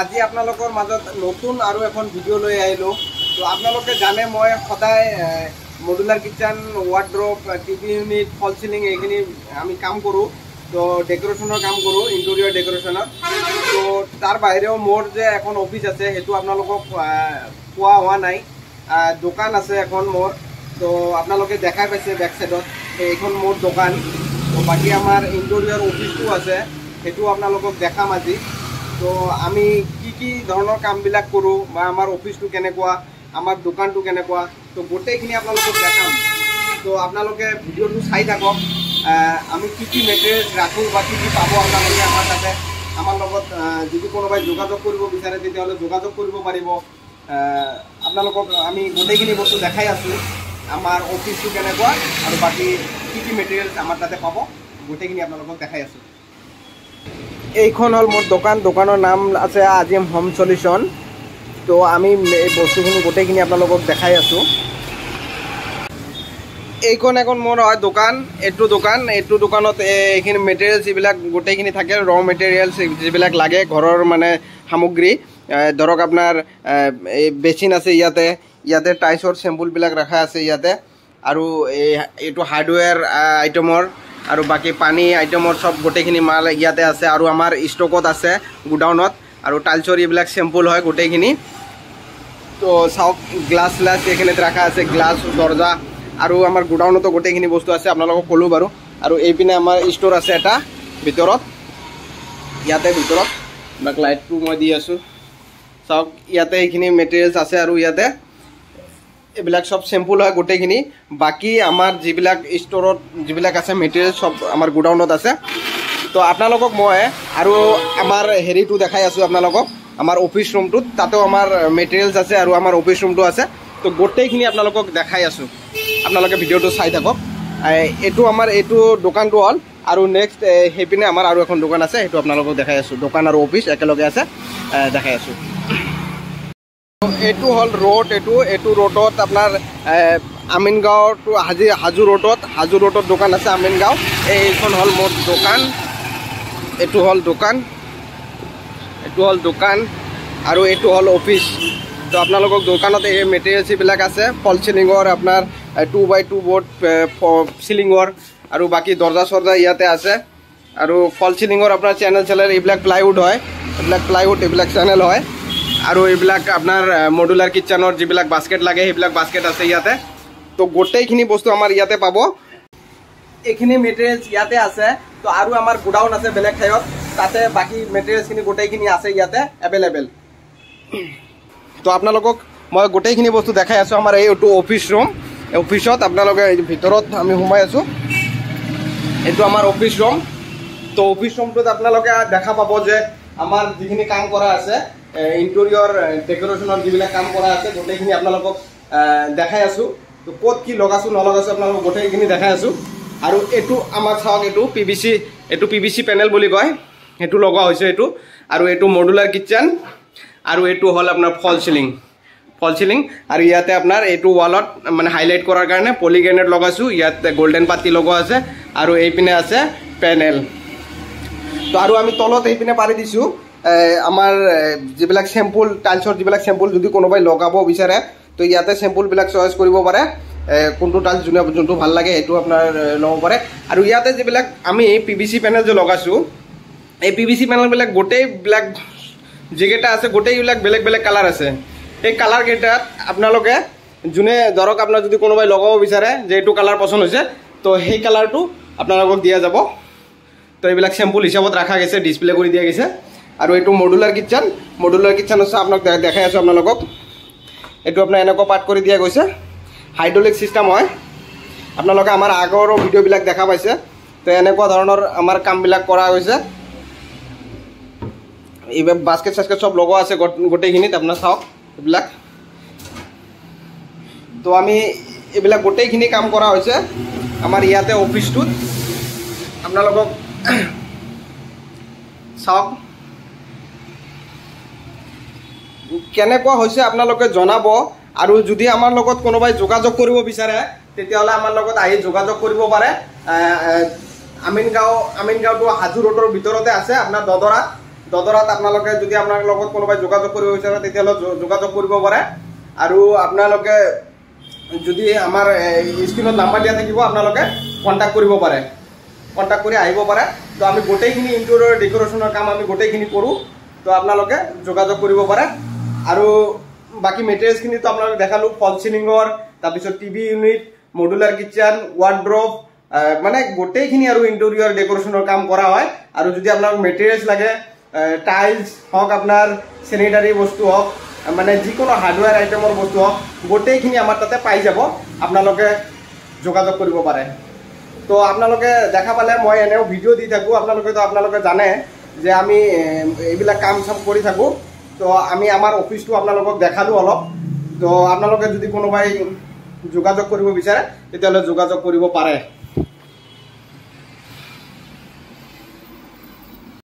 আজি আপোনালোকৰ মাজত নতুন আৰু এখন ভিডিঅ' লৈ আহিলোঁ। তো আপোনালোকে জানে মই সদায় মডুলাৰ কিচেন, ৱাৰ্ড্ৰপ, টিভি ইউনিট, ফল চিলিং এইখিনি আমি কাম কৰোঁ। তো ডেকৰেশ্যনৰ কাম কৰোঁ, ইণ্টেৰিয়ৰ ডেকৰেশ্যনৰ। তো তাৰ বাহিৰেও মোৰ যে এখন অফিচ আছে সেইটো আপোনালোকক পোৱা হোৱা নাই। দোকান আছে এখন মোৰ, তো আপোনালোকে দেখাই পাইছে বেক চাইডত, এইখন মোৰ দোকান। তো বাকী আমাৰ ইণ্টেৰিয়ৰ অফিচটো আছে, সেইটো আপোনালোকক দেখাম আজি। তো আমি কি ধৰণৰ কামবিলাক কৰোঁ বা আমাৰ অফিচটো কেনেকুৱা, আমাৰ দোকানটো কেনেকুৱা, তো গোটেইখিনি আপোনালোকক দেখাম। তো আপোনালোকে ভিডিঅ'টো চাই থাকক। আমি কি মেটেৰিয়েলছ ৰাখোঁ বা কি পাব আপোনালোকে আমাৰ তাতে। আমাৰ লগত যদি কোনোবাই যোগাযোগ কৰিব বিচাৰে তেতিয়াহ'লে যোগাযোগ কৰিব পাৰিব। আপোনালোকক আমি গোটেইখিনি বস্তু দেখাই আছোঁ, আমাৰ অফিচটো কেনেকুৱা আৰু বাকী কি মেটেৰিয়েলছ আমাৰ তাতে পাব গোটেইখিনি আপোনালোকক দেখাই আছোঁ। এইখন হ'ল মোৰ দোকান, দোকানৰ নাম আছে আজিম হোম সলিউশ্যন। তো আমি এই বস্তুখিনি গোটেইখিনি আপোনালোকক দেখাই আছোঁ। এইখন এখন মোৰ হয় দোকান, এইটো দোকানত এইখিনি মেটেৰিয়েলছ যিবিলাক গোটেইখিনি থাকে, ৰ মেটেৰিয়েলছ যিবিলাক লাগে ঘৰৰ মানে সামগ্ৰী। ধৰক আপোনাৰ এই বেচিন আছে, ইয়াতে টাইলছৰ চেম্পুলবিলাক ৰখা আছে ইয়াতে, আৰু এইটো হাৰ্ডৱেৰ আইটেমৰ আৰু বাকী পানী আইটেমৰ চব গোটেইখিনি মাল ইয়াতে আছে, আৰু আমাৰ ষ্টকত আছে গোডাউনত। আৰু টাইলছৰ এইবিলাক চেম্পুল হয় গোটেইখিনি। তো চাওক, গ্লাছ এইখিনিত ৰখা আছে, গ্লাছ, দৰ্জা, আৰু আমাৰ গোডাউনতো গোটেইখিনি বস্তু আছে, আপোনালোকক ক'লোঁ বাৰু। আৰু এইপিনে আমাৰ ষ্ট'ৰ আছে এটা ভিতৰত, ইয়াতে ভিতৰত আপোনাক লাইটটো মই দি আছোঁ। চাওক, ইয়াতে এইখিনি মেটেৰিয়েলছ আছে, আৰু ইয়াতে এইবিলাক চব চেম্পুল হয় গোটেইখিনি। বাকী আমাৰ যিবিলাক ষ্ট'ৰত যিবিলাক আছে মেটেৰিয়েলছ চব আমাৰ গোডাউনত আছে। তো আপোনালোকক মই আৰু আমাৰ হেৰিটো দেখাই আছোঁ আপোনালোকক, আমাৰ অফিচ ৰুমটোত, তাতেও আমাৰ মেটেৰিয়েলছ আছে আৰু আমাৰ অফিচ ৰুমটো আছে। তো গোটেইখিনি আপোনালোকক দেখাই আছোঁ, আপোনালোকে ভিডিঅ'টো চাই থাকক। এইটো দোকানটো হ'ল, আৰু নেক্সট সেইপিনে আমাৰ আৰু এখন দোকান আছে, সেইটো আপোনালোকক দেখাই আছোঁ। দোকান আৰু অফিচ একেলগে আছে, দেখাই আছোঁ। এইটো হ'ল ৰোড, এইটো ৰোডত আপোনাৰ আমিনগাঁও টু হাজো ৰোডত দোকান আছে, আমিনগাঁও। এইখন হ'ল মোৰ দোকান, এইটো হ'ল দোকান, আৰু এইটো হ'ল অফিচ। তো আপোনালোকক দোকানত এই মেটেৰিয়েলছ এইবিলাক আছে, ফল চিলিঙৰ আপোনাৰ 2x2 বৰ্ড চিলিঙৰ, আৰু বাকী দৰ্জা চৰ্জা ইয়াতে আছে। আৰু ফল চিলিঙৰ আপোনাৰ চেনেল এইবিলাক প্লাইউড হয়, এইবিলাক চেনেল হয়। আৰু এইবিলাক আপোনাৰ মডুলাৰ কিটচেনৰ যিবিলাক বাস্কেট লাগে সেইবিলাক বাস্কেট আছে ইয়াতে। তো গোটেইখিনি বস্তু আমাৰ ইয়াতে পাব, এইখিনি মেটেৰিয়েলছ ইয়াতে আছে। তো আৰু আমাৰ গোডাউন আছে বেলেগ ঠাইত, তাতে বাকী মেটেৰিয়েলছখিনি গোটেইখিনি আছে ইয়াতে এভেইলেবল। তো আপোনালোকক মই গোটেইখিনি বস্তু দেখাই আছোঁ। আমাৰ এইটো অফিচ ৰুম, অফিচত আপোনালোকে ভিতৰত আমি সোমাই আছোঁ, এইটো আমাৰ অফিচ ৰুম। তো অফিচ ৰুমটোত আপোনালোকে দেখা পাব যে আমাৰ যিখিনি কাম কৰা আছে, ইণ্টেৰিয়ৰ ডেকৰেশ্যনৰ যিবিলাক কাম কৰা আছে গোটেইখিনি আপোনালোকক দেখাই আছোঁ। তো ক'ত কি লগাইছোঁ নলগাইছোঁ আপোনালোকক গোটেইখিনি দেখাই আছোঁ। আৰু এইটো আমাৰ চাওক, এইটো PVC পেনেল বুলি কয়, সেইটো লগোৱা হৈছে এইটো। আৰু এইটো মডুলাৰ কিটচেন, আৰু এইটো হ'ল আপোনাৰ ফল চিলিং। আৰু ইয়াতে আপোনাৰ এইটো ৱালত মানে হাইলাইট কৰাৰ কাৰণে পলিগ্ৰেনেট লগাইছোঁ, ইয়াতে গল্ডেন পাতি লগোৱা আছে, আৰু এইপিনে আছে পেনেল। তো আৰু আমি তলত এইপিনে পাৰি দিছোঁ আমাৰ যিবিলাক চেম্পুল, টাইলছৰ যিবিলাক চেম্পুল যদি কোনোবাই লগাব বিচাৰে তো ইয়াতে চেম্পুলবিলাক চইচ কৰিব পাৰে, কোনটো টাইলছ যোনটো ভাল লাগে সেইটো আপোনাৰ ল'ব পাৰে। আৰু ইয়াতে যিবিলাক আমি PVC পেনেল যে লগাইছোঁ, এই PVC পেনেলবিলাক গোটেইবিলাক যিকেইটা আছে গোটেইবিলাক বেলেগ বেলেগ কালাৰ আছে। এই কালাৰকেইটাত আপোনালোকে যোনে ধৰক আপোনাৰ যদি কোনোবাই লগাব বিচাৰে যে এইটো কালাৰ পচন্দ হৈছে, তো সেই কালাৰটো আপোনালোকক দিয়া যাব। তো এইবিলাক চেম্পুল হিচাপত ৰখা গৈছে, ডিছপ্লে কৰি দিয়া গৈছে। আৰু এইটো মডুলাৰ কিটচেন আছে, আপোনাক দেখাই আছোঁ আপোনালোকক। এইটো আপোনাৰ এনেকুৱা পাৰ্ট কৰি দিয়া গৈছে, হাইড্ৰলিক চিষ্টেম হয়। আপোনালোকে আমাৰ আগৰো ভিডিঅ'বিলাক দেখা পাইছে। তো এনেকুৱা ধৰণৰ আমাৰ কামবিলাক কৰা হৈছে। এইবিলাক বাস্কেট চাস্কেট চব লগোৱা আছে গোটেইখিনিত, আপোনাৰ চাওক এইবিলাক। তো আমি এইবিলাক গোটেইখিনি কাম কৰা হৈছে আমাৰ ইয়াতে অফিচটোত। আপোনালোকক চাওক কেনেকুৱা হৈছে আপোনালোকে জনাব। আৰু যদি আমাৰ লগত কোনোবাই যোগাযোগ কৰিব বিচাৰে তেতিয়াহ'লে আমাৰ লগত আহি যোগাযোগ কৰিব পাৰে। আমিনগাঁও টু হাজো ৰোডৰ ভিতৰতে আছে, আপোনাৰ দদৰাত আপোনালোকে যদি আপোনাৰ লগত কোনোবাই যোগাযোগ কৰিব বিচাৰে তেতিয়াহ'লে যোগাযোগ কৰিব পাৰে আৰু আপোনালোকে যদি আমাৰ স্ক্ৰীনত নাম্বাৰ দিয়া থাকিব আপোনালোকে কণ্টেক্ট কৰিব পাৰে, কণ্টেক্ট কৰি আহিব পাৰে। তো আমি গোটেইখিনি ইণ্টেৰিয়ৰ ডেক'ৰেশ্যনৰ কাম আমি গোটেইখিনি কৰোঁ, তো আপোনালোকে যোগাযোগ কৰিব পাৰে। আৰু বাকী মেটেৰিয়েলছখিনিতো আপোনালোকে দেখালোঁ, ফল চিলিঙৰ, তাৰপিছত টিভি ইউনিট, মডুলাৰ কিটচেন, ৱাৰ্ড্ৰপ, মানে গোটেইখিনি আৰু ইণ্টেৰিয়ৰ ডেক'ৰেশ্যনৰ কাম কৰা হয়। আৰু যদি আপোনাক মেটেৰিয়েলছ লাগে, টাইলছ হওক, আপোনাৰ চেনিটাৰী বস্তু হওক, মানে যিকোনো হাৰ্ডৱেৰ আইটেমৰ বস্তু হওক, গোটেইখিনি আমাৰ তাতে পাই যাব, আপোনালোকে যোগাযোগ কৰিব পাৰে। তো আপোনালোকে দেখা পালে মই এনেও ভিডিঅ' দি থাকোঁ, আপোনালোকে জানে যে আমি এইবিলাক কাম চাম কৰি থাকোঁ। তো আমি আমাৰ অফিচটো আপোনালোকক দেখালোঁ অলপ। তো আপোনালোকে যদি কোনোবাই যোগাযোগ কৰিব বিচাৰে তেতিয়াহ'লে যোগাযোগ কৰিব পাৰে।